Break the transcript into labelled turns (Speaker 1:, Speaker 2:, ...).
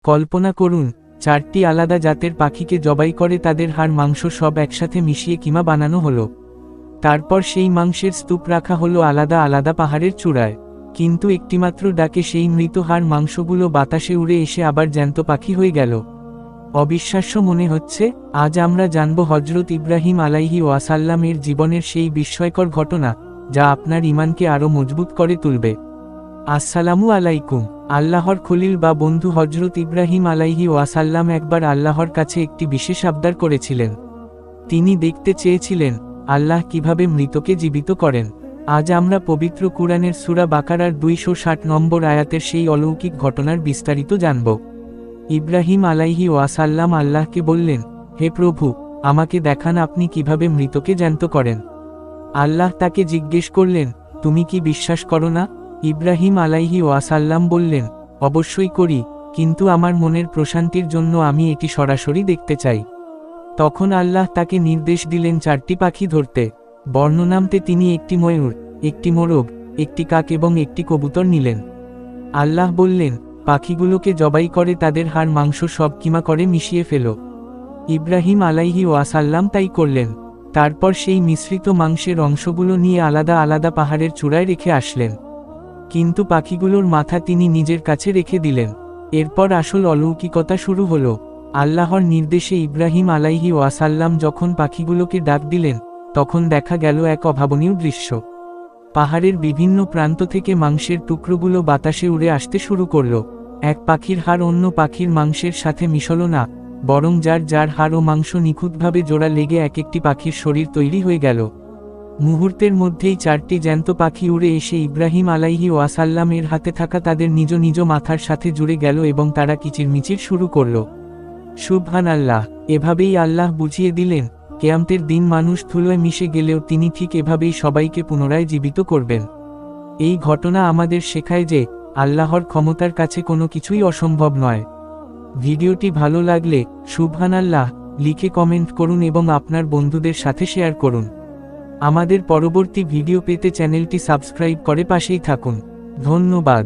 Speaker 1: কল্পনা করুন, 4টি আলাদা জাতের পাখিকে জবাই করে তাদের হাড় মাংস সব একসাথে মিশিয়ে কিমা বানানো হলো। তারপর সেই মাংসের স্তূপ রাখা হলো আলাদা আলাদা পাহাড়ের চূড়ায়। কিন্তু একটিমাত্র ডাকে সেই মৃত হাড় মাংসগুলো বাতাসে উড়ে এসে আবার জ্যান্ত পাখি হয়ে গেল। অবিশ্বাস্য মনে হচ্ছে? আজ আমরা জানব হযরত ইব্রাহিম আলাইহি ওয়াসাল্লাম এর জীবনের সেই বিস্ময়কর ঘটনা, যা আপনার ঈমানকে আরও মজবুত করে তুলবে। আসসালামু আলাইকুম। আল্লাহর খলিল বা বন্ধু হযরত ইব্রাহিম আলাইহি ওয়াসাল্লাম একবার আল্লাহর কাছে একটি বিশেষ আবদার করেছিলেন। তিনি দেখতে চেয়েছিলেন আল্লাহ কিভাবে মৃতকে জীবিত করেন। আজ আমরা পবিত্র কুরআনের সূরা বাকারার 260 নম্বর আয়াতের সেই অলৌকিক ঘটনার বিস্তারিত জানব। ইব্রাহিম আলাইহি ওয়াসাল্লাম আল্লাহকে বললেন, হে প্রভু, আমাকে দেখান আপনি কিভাবে মৃতকে জ্যান্ত করেন। আল্লাহ তাকে জিজ্ঞেস করলেন, তুমি কি বিশ্বাস করো না? ইব্রাহিম আলাইহি ওয়াসাল্লাম বললেন, অবশ্যই করি, কিন্তু আমার মনের প্রশান্তির জন্য আমি এটি সরাসরি দেখতে চাই। তখন আল্লাহ তাকে নির্দেশ দিলেন 4টি পাখি ধরতে। বর্ণনামতে তিনি একটি ময়ূর, একটি মোরগ, একটি কাক এবং একটি কবুতর নিলেন। আল্লাহ বললেন, পাখিগুলোকে জবাই করে তাদের হাড় মাংস সব কিমা করে মিশিয়ে ফেল। ইব্রাহিম আলাইহি ওয়াসাল্লাম তাই করলেন। তারপর সেই মিশ্রিত মাংসের অংশগুলো নিয়ে আলাদা আলাদা পাহাড়ের চূড়ায় রেখে আসলেন। কিন্তু পাখিগুলোর মাথা তিনি নিজের কাছে রেখে দিলেন। এরপর আসল অলৌকিকতা শুরু হলো। আল্লাহর নির্দেশে ইব্রাহিম আলাইহি ওয়াসাল্লাম যখন পাখিগুলোকে ডাক দিলেন, তখন দেখা গেল এক অভাবনীয় দৃশ্য। পাহাড়ের বিভিন্ন প্রান্ত থেকে মাংসের টুকরোগুলো বাতাসে উড়ে আসতে শুরু করল। এক পাখির হাড় অন্য পাখির মাংসের সাথে মিশল না, বরং যার যার হাড় ও মাংস নিখুঁতভাবে জোড়া লেগে এক একটি পাখির শরীর তৈরি হয়ে গেল। মুহূর্তের মধ্যেই 4টি জ্যান্ত পাখি উড়ে এসে ইব্রাহিম আলাইহি ওয়াসাল্লাম এর হাতে থাকা তাদের নিজ নিজ মাথার সাথে জুড়ে গেল এবং তারা কিচিরমিচির শুরু করল। সুবহানাল্লাহ। এভাবেই আল্লাহ বুঝিয়ে দিলেন, কিয়ামতের দিন মানুষ ধুলোয় মিশে গেলেও তিনি ঠিক এভাবেই সবাইকে পুনরায় জীবিত করবেন। এই ঘটনা আমাদের শেখায় যে আল্লাহর ক্ষমতার কাছে কোনো কিছুই অসম্ভব নয়। ভিডিওটি ভালো লাগলে সুবহানাল্লাহ লিখে কমেন্ট করুন এবং আপনার বন্ধুদের সাথে শেয়ার করুন। আমাদের পরবর্তী ভিডিও পেতে চ্যানেলটি সাবস্ক্রাইব করে পাশেই থাকুন। ধন্যবাদ।